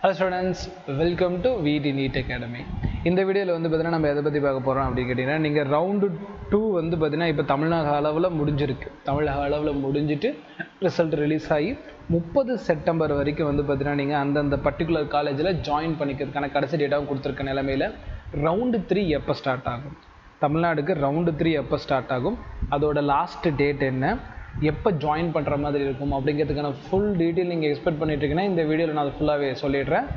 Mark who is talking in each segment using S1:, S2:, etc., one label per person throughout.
S1: Hello students, welcome to VT NEET Academy. இந்த வீடியோவில் வந்து பார்த்தீங்கன்னா நம்ம எதை பற்றி பார்க்க போகிறோம் அப்படின்னு கேட்டிங்கன்னா, நீங்கள் ரவுண்டு 2 வந்து பார்த்தீங்கன்னா இப்போ தமிழக அளவில் முடிஞ்சிருக்கு. தமிழக அளவில் முடிஞ்சிட்டு ரிசல்ட் ரிலீஸ் ஆகி 30 செப்டம்பர் வரைக்கும் வந்து பார்த்தீங்கன்னா நீங்கள் அந்தந்த பர்டிகுலர் காலேஜில் ஜாயின் பண்ணிக்கிறதுக்கான கடைசி டேட்டாவும் கொடுத்துருக்க நிலமையில் ரவுண்டு 3 எப்போ ஸ்டார்ட் ஆகும், தமிழ்நாடுக்கு ரவுண்டு 3 எப்போ ஸ்டார்ட் ஆகும், அதோட லாஸ்ட் டேட் என்ன, எப்போ ஜாயின் பண்ணுற மாதிரி இருக்கும் அப்படிங்கிறதுக்கான ஃபுல் டீட்டெயில் நீங்கள் எக்ஸ்பெக்ட் பண்ணிட்டுருக்கீங்கன்னா இந்த வீடியோவில் நான் ஃபுல்லாகவே சொல்லிடுறேன்.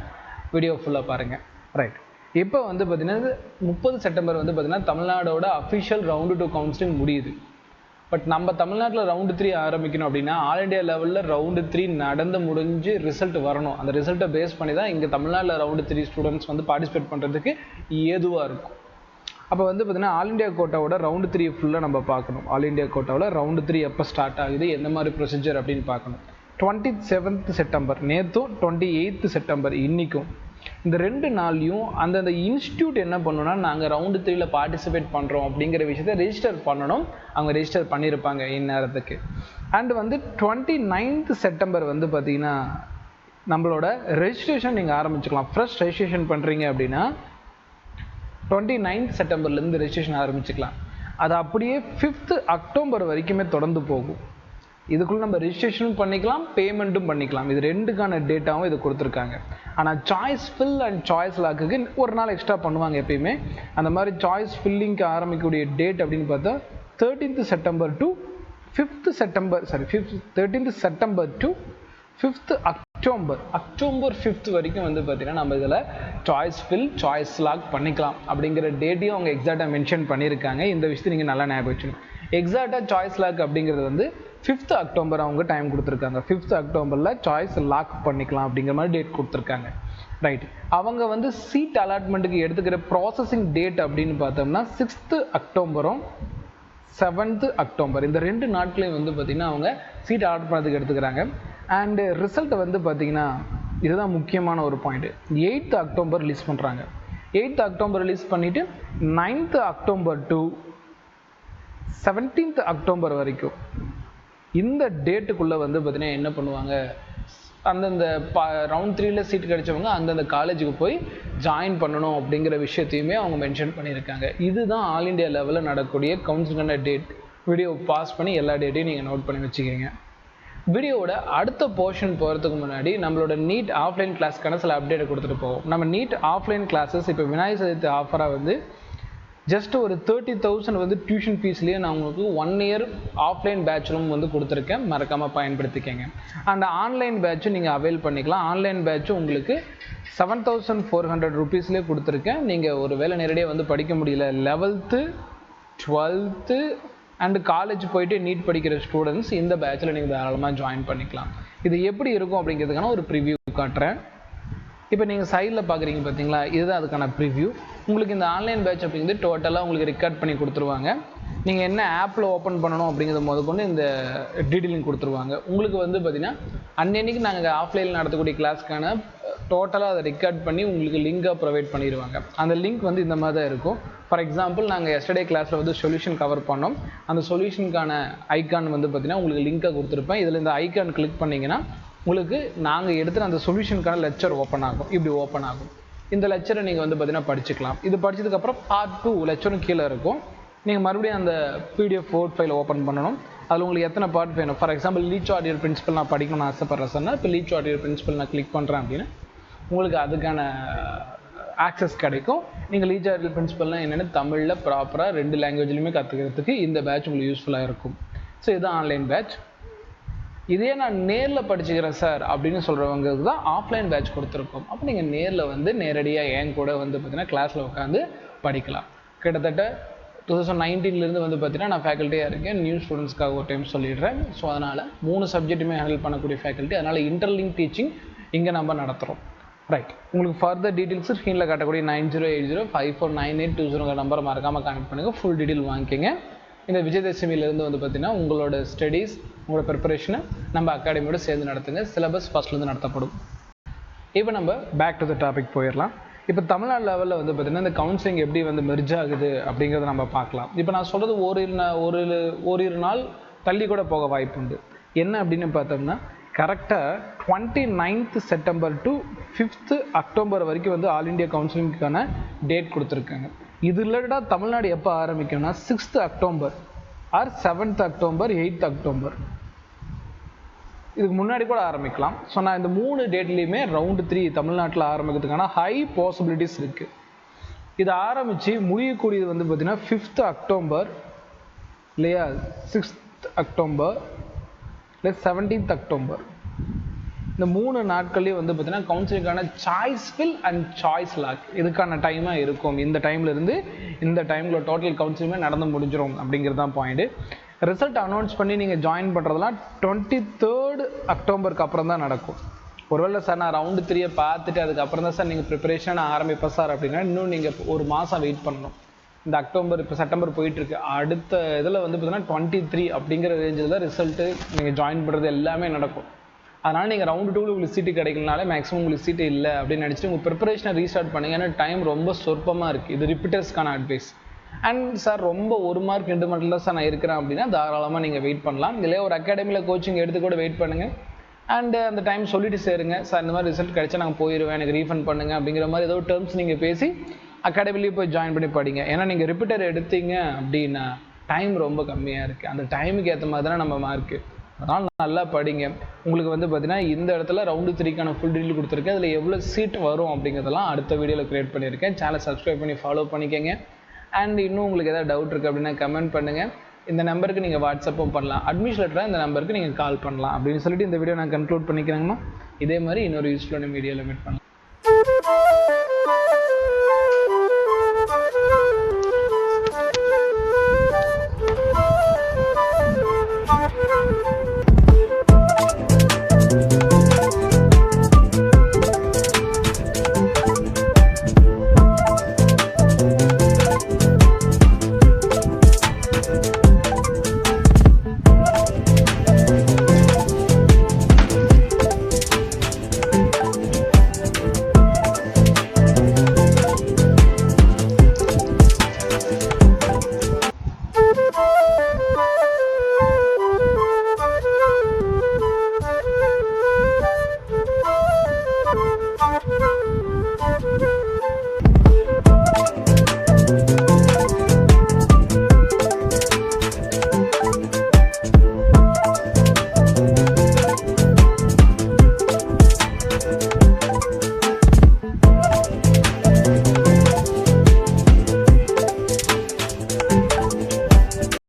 S1: வீடியோ ஃபுல்லாக பாருங்கள். ரைட், இப்போ வந்து பார்த்திங்கன்னா 30 செப்டம்பர் வந்து பார்த்திங்கன்னா தமிழ்நாடோட அஃபிஷியல் ரவுண்டு 2 கவுன்சிலிங் முடியுது. பட் நம்ம தமிழ்நாட்டில் ரவுண்டு 3 ஆரம்பிக்கணும் அப்படின்னா ஆல் இண்டியா லெவலில் ரவுண்டு 3 நடந்து முடிஞ்சு ரிசல்ட் வரணும். அந்த ரிசல்ட்டை பேஸ் பண்ணி தான் இங்கே தமிழ்நாட்டில் ரவுண்டு 3 ஸ்டூடெண்ட்ஸ் வந்து பார்ட்டிசிபேட் பண்ணுறதுக்கு ஏதுவாக இருக்கும். அப்போ வந்து பார்த்திங்கன்னா ஆல் இண்டியா கோட்டாவோட ரவுண்டு 3 ஃபுல்லாக நம்ம பார்க்கணும். ஆல் இண்டியா கோட்டாவில் ரவுண்டு 3 எப்போ ஸ்டார்ட் ஆகுது, எந்த மாதிரி ப்ரொசீஜர் அப்படின்னு பார்க்கணும். 27th செப்டம்பர் நேற்றும், 28th செப்டம்பர் இன்றைக்கும், இந்த 2 நாள்லையும் அந்தந்த இன்ஸ்டியூட் என்ன பண்ணணும்னா நாங்கள் ரவுண்டு 3ல பார்ட்டிசிபேட் பண்ணுறோம் அப்படிங்கிற விஷயத்தை ரெஜிஸ்டர் பண்ணணும். அவங்க ரெஜிஸ்டர் பண்ணியிருப்பாங்க இந்நேரத்துக்கு. அண்ட் வந்து 29th செப்டம்பர் வந்து பார்த்திங்கன்னா நம்மளோட ரெஜிஸ்ட்ரேஷன் நீங்கள் ஆரம்பிச்சுக்கலாம். ஃப்ரெஷ் ரெஜிஸ்ட்ரேஷன் பண்ணுறீங்க அப்படின்னா 29th செப்டம்பர்லேருந்து ரெஜிஸ்ட்ரேஷன் ஆரம்பிச்சுக்கலாம். அது அப்படியே 5th அக்டோபர் வரைக்குமே தொடர்ந்து போகும். இதுக்குள்ளே நம்ம ரெஜிஸ்ட்ரேஷனும் பண்ணிக்கலாம், பேமெண்ட்டும் பண்ணிக்கலாம். இது ரெண்டுக்கான டேட்டாவும் இது கொடுத்துருக்காங்க. ஆனால் சாய்ஸ் ஃபில் அண்ட் சாய்ஸ் லாக்குக்கு ஒரு நாள் எக்ஸ்ட்ரா பண்ணுவாங்க எப்பயுமே. அந்த மாதிரி சாய்ஸ் ஃபில்லிங்க்கு ஆரம்பிக்கக்கூடிய டேட் அப்படின்னு பார்த்தா 13th September to 5th September 13th September to 5th October 5th வரைக்கும் வந்து பார்த்தீங்கன்னா நம்ம இதில் சாய்ஸ் ஃபில் சாய்ஸ் லாக் பண்ணிக்கலாம் அப்படிங்கிற டேட்டையும் அவங்க எக்ஸாக்டாக மென்ஷன் பண்ணியிருக்காங்க. இந்த விஷயத்தை நீங்கள் நல்லா ஞாபகம் வச்சுக்கணும். எக்ஸாக்டாக சாய்ஸ் லாக் அப்படிங்கிறது வந்து 5th அக்டோபர் அவங்க டைம் கொடுத்துருக்காங்க. 5th அக்டோபரில் சாய்ஸ் லாக் பண்ணிக்கலாம் அப்படிங்கிற மாதிரி டேட் கொடுத்துருக்காங்க. ரைட், அவங்க வந்து சீட் அலாட்மெண்ட்டுக்கு எடுத்துக்கிற ப்ராசஸிங் டேட் அப்படின்னு பார்த்தோம்னா 6th அக்டோபரும் 7th அக்டோபர் இந்த 2 நாட்களையும் வந்து பார்த்திங்கன்னா அவங்க சீட் அலாட் பண்ணுறதுக்கு எடுத்துக்கிறாங்க. அண்டு ரிசல்ட்டை வந்து பார்த்திங்கன்னா இதுதான் முக்கியமான ஒரு பாயிண்ட்டு. 8th அக்டோபர் ரிலீஸ் பண்ணுறாங்க. 8th அக்டோபர் ரிலீஸ் பண்ணிவிட்டு 9th October to 17th October வரைக்கும் இந்த டேட்டுக்குள்ளே வந்து பார்த்திங்கன்னா என்ன பண்ணுவாங்க, அந்தந்த ரவுண்ட் 3ல சீட் கிடைச்சவங்க அந்தந்த காலேஜுக்கு போய் ஜாயின் பண்ணணும் அப்படிங்கிற விஷயத்தையுமே அவங்க மென்ஷன் பண்ணியிருக்காங்க. இதுதான் ஆல் இண்டியா லெவலில் நடக்கக்கூடிய கவுன்சிலிங்கான டேட். வீடியோ பாஸ் பண்ணி எல்லா டேட்டையும் நீங்கள் நோட் பண்ணி வச்சுக்கோங்க. வீடியோவோட அடுத்த போர்ஷன் போகிறதுக்கு முன்னாடி நம்மளோட நீட் ஆஃப்லைன் கிளாஸ்க்கான சில அப்டேட்டை கொடுத்துட்டு போவோம். நம்ம நீட் ஆஃப்லைன் கிளாஸஸ் இப்போ விநாயகர் சதுர்த்தி ஆஃபராக வந்து ஜஸ்ட் ஒரு 30,000 வந்து டியூஷன் ஃபீஸ்லேயே நான் உங்களுக்கு 1 இயர் ஆஃப்லைன் பேட்சும் வந்து கொடுத்துருக்கேன். மறக்காமல் பயன்படுத்திக்கங்க. அண்ட் ஆன்லைன் பேட்சும் நீங்கள் அவைல் பண்ணிக்கலாம். ஆன்லைன் பேட்சும் உங்களுக்கு 7,400 ருபீஸ்லேயே கொடுத்துருக்கேன். நீங்கள் ஒரு வேளை நேரடியாக வந்து படிக்க முடியல, 11th 12th அண்டு காலேஜ் போயிட்டு நீட் படிக்கிற ஸ்டூடெண்ட்ஸ் இந்த பேட்சில் நீங்கள் தாராளமாக ஜாயின் பண்ணிக்கலாம். இது எப்படி இருக்கும் அப்படிங்கிறதுக்கான ஒரு ப்ரிவ்யூ காட்டுறேன். இப்போ நீங்கள் சைடில் பார்க்குறீங்க பார்த்தீங்களா, இதுதான் அதுக்கான ப்ரிவ்யூ. உங்களுக்கு இந்த ஆன்லைன் பேட்ச் அப்படிங்கிறது டோட்டலாக உங்களுக்கு ரெக்கார்ட் பண்ணி கொடுத்துருவாங்க. நீங்கள் என்ன ஆப்பில் ஓப்பன் பண்ணணும் அப்படிங்கிறத முதற்கொண்டு இந்த டீட்டெயிலிங் கொடுத்துருவாங்க. உங்களுக்கு வந்து பார்த்திங்கன்னா அன்னைக்கு நாங்கள் ஆஃப்லைனில் நடத்தக்கூடிய கிளாஸ்க்கான டோட்டலாக அதை ரெக்கார்ட் பண்ணி உங்களுக்கு லிங்காக ப்ரொவைட் பண்ணிடுவாங்க. அந்த லிங்க் வந்து இந்த மாதிரி தான் இருக்கும். ஃபார் எக்ஸாம்பிள் நாங்கள் எஸ்டர்டே கிளாஸில் வந்து சொல்யூஷன் கவர் பண்ணோம். அந்த சொல்யூஷனுக்கான ஐக்கான் வந்து பார்த்திங்கன்னா உங்களுக்கு லிங்காக கொடுத்துருப்பேன். இதில் இந்த ஐக்கான் கிளிக் பண்ணிங்கன்னா உங்களுக்கு நாங்கள் எடுத்துகிற அந்த சொல்யூஷனுக்கான லெக்சர் ஓப்பன் ஆகும். இப்படி ஓப்பன் ஆகும். இந்த லெக்சரை நீங்கள் வந்து பார்த்திங்கன்னா படிச்சுக்கலாம். இது படித்ததுக்கப்புறம் பார்ட் 2 லெக்சரும் கீழே இருக்கும். நீங்கள் மறுபடியும் அந்த பிடிஎஃப் வேர்ட் ஃபைல் ஓப்பன் பண்ணணும். அதில் உங்களுக்கு எத்தனை பார்ட் வேணும். ஃபார் எக்ஸாம்பிள் லீச் ஆர்டியர் பிரின்சிபல் நான் படிக்கணும்னு ஆசைப்பட்றேன் சொன்னால் இப்போ லீச் ஆர்டியர் பிரின்சிபல் நான் கிளிக் பண்ணுறேன் அப்படின்னா உங்களுக்கு அதுக்கான ஆக்சஸ் கிடைக்கும். நீங்கள் லீச் ஆர்டியர் பிரின்சிபல்னால் என்னென்னு தமிழில் ப்ராப்பராக 2 லாங்குவேஜ்லையுமே கற்றுக்கிறதுக்கு இந்த பேட்ச் உங்களுக்கு யூஸ்ஃபுல்லாக இருக்கும். ஸோ இதுதான் ஆன்லைன் பேட்ச். இதே நான் நேரில் படிச்சுக்கிறேன் சார் அப்படின்னு சொல்கிறவங்களுக்கு தான் ஆஃப்லைன் பேட்ச் கொடுத்துருக்கோம். அப்போ நீங்கள் நேரில் வந்து நேரடியாக என் கூட வந்து பார்த்திங்கன்னா கிளாஸில் உட்காந்து படிக்கலாம். கிட்டத்தட்ட 2019 வந்து பார்த்திங்கன்னா நான் ஃபேக்கல்ட்டியாக இருக்கேன். நியூ ஸ்டூடெண்ட்ஸ்க்காக ஒரு டைம் சொல்லிடுறேன். ஸோ அதனால் 3 சப்ஜெக்ட்டுமே ஹேண்டில் பண்ணக்கூடிய ஃபேக்கல்ட்டி. அதனால் இன்டர்லிங்க் டீச்சிங் இங்கே நம்ம நடத்துகிறோம். ரைட், உங்களுக்கு ஃபர்தர் டீட்டெயில்ஸு ஸ்க்ரீனில் காட்டக்கூடிய 9080549820 நம்பரை மறக்காமல் கான்டெக்ட் பண்ணுங்கள். ஃபுல் டீட்டெயில் வாங்கிக்கோங்க. இந்த விஜயதசமியிலேருந்து வந்து பார்த்திங்கன்னா உங்களோட ஸ்டடீஸ், உங்களோட ப்ரிப்பரேஷனை நம்ம அகாடமியோட சேர்ந்து நடத்துங்க. சிலபஸ் ஃபஸ்ட்லேருந்து நடத்தப்படும். இப்போ நம்ம பேக் டு த டாபிக் போயிடலாம். இப்போ தமிழ்நாடு லெவலில் வந்து பார்த்திங்கன்னா இந்த கவுன்சிலிங் எப்படி வந்து மெர்ஜ் ஆகுது அப்படிங்கிறத நம்ம பார்க்கலாம். இப்போ நான் சொல்கிறது ஓரிரு நாள் தள்ளி கூட போக வாய்ப்பு உண்டு. என்ன அப்படின்னு பார்த்தோம்னா கரெக்டாக 29th September to 5th October வரைக்கும் வந்து ஆல் இண்டியா கவுன்சிலிங்க்கான டேட் கொடுத்துருக்காங்க. இது ரிலேட்டடாக தமிழ்நாடு எப்போ ஆரம்பிக்கும்னா 6th October or 7th October 8th October, இதுக்கு முன்னாடி கூட ஆரம்பிக்கலாம். ஸோ நான் இந்த 3 டேட்லேயுமே ரவுண்டு 3 தமிழ்நாட்டில் ஆரம்பிக்கிறதுக்கான ஹை பாசிபிலிட்டிஸ் இருக்குது. இது ஆரம்பித்து முடியக்கூடியது வந்து பார்த்திங்கன்னா 5th அக்டோபர் இல்லையா, 6th அக்டோபர் இல்லை 17th அக்டோபர். இந்த 3 நாட்கள்லேயும் வந்து பார்த்திங்கன்னா கவுன்சிலிங்கான choice fill and choice lock இதுக்கான டைமாக இருக்கும். இந்த டைம்லேருந்து இந்த டைமில் டோட்டல் கவுன்சிலிங்கே நடந்து முடிஞ்சிடும் அப்படிங்கிறது தான் பாயிண்ட்டு. ரிசல்ட் அனௌன்ஸ் பண்ணி நீங்கள் ஜாயின் பண்ணுறதுலாம் 23rd அக்டோபருக்கு அப்புறம் தான் நடக்கும். ஒருவேளை சார் நான் ரவுண்டு 3 பார்த்துட்டு அதுக்கப்புறம் தான் சார் நீங்கள் ப்ரிப்பரேஷன் ஆரம்பிப்பேன் சார் அப்படின்னா இன்னும் நீங்கள் ஒரு மாதம் வெயிட் பண்ணணும். இந்த அக்டோபர் இப்போ செப்டம்பர் போயிட்டுருக்கு, அடுத்த இதில் வந்து பார்த்தீங்கன்னா 23 அப்படிங்கிற ரேஞ்சில் தான் ரிசல்ட்டு நீங்கள் ஜாயின் பண்ணுறது எல்லாமே நடக்கும். அதனால் நீங்கள் ரவுண்டு 2 உங்களுக்கு சீட்டு கிடைக்கலனாலே மேக்ஸிமம் உங்களுக்கு சீட்டு இல்லை அப்படின்னு நினச்சிட்டு உங்கள் ப்ரிப்பரேஷனை ரீஸ்டார்ட் பண்ணுங்க. ஏன்னா டைம் ரொம்ப சொற்பமாக இருக்குது. இது ரிப்பீட்டர்ஸ்க்கான அட்வைஸ். அண்ட் சார் ரொம்ப 1 மார்க் 2 மார்க்கில் தான் சார் நான் இருக்கிறேன் அப்படின்னா தாராளமாக நீங்கள் வெயிட் பண்ணலாம். இல்லையா ஒரு அகாடமியில் கோச்சிங் எடுத்து கூட வெயிட் பண்ணுங்கள். அண்ட் அந்த டைம் சொல்லிட்டு சேருங்க, சார் இந்த மாதிரி ரிசல்ட் கிடைச்சா நாங்கள் போயிடுவேன், எனக்கு ரீஃபண்ட் பண்ணுங்கள் அப்படிங்கிற மாதிரி ஏதோ டேர்ம்ஸ் நீங்கள் பேசி அகாடமிலேயே போய் ஜாயின் பண்ணி படிங்க. ஏன்னா நீங்கள் ரிப்பீட்டர் எடுத்தீங்க அப்படின்னா டைம் ரொம்ப கம்மியாக இருக்குது. அந்த டைமுக்கு ஏற்ற மாதிரி தானே நம்ம மார்க்கு. அதனால் நல்லா படிங்க. உங்களுக்கு வந்து பார்த்தீங்கன்னா இந்த இடத்துல ரவுண்டு 3க்கான ஃபுல் டீட்டெயில் கொடுத்துருக்கேன். அதில் எவ்வளோ சீட் வரும் அப்படிங்கிறதெல்லாம் அடுத்த வீடியோவில் க்ரியேட் பண்ணியிருக்கேன். சேனல் சப்ஸ்கிரைப் பண்ணி ஃபாலோ பண்ணிக்கோங்க. அண்ட் இன்னும் உங்களுக்கு எதாவது டவுட் இருக்குது அப்படின்னா கமெண்ட் பண்ணுங்கள். இந்த நம்பருக்கு நீங்கள் வாட்ஸ்அப்பும் பண்ணலாம். அட்மிஷன் லெட்டராக இந்த நம்பருக்கு நீங்கள் கால் பண்ணலாம் அப்படின்னு சொல்லிட்டு இந்த வீடியோ நான் கன்க்ளூட் பண்ணிக்கிறேங்கம்மா. இதே மாதிரி இன்னொரு யூஸ்ஃபுல்லான வீடியோவில் மீட் பண்ணலாம்.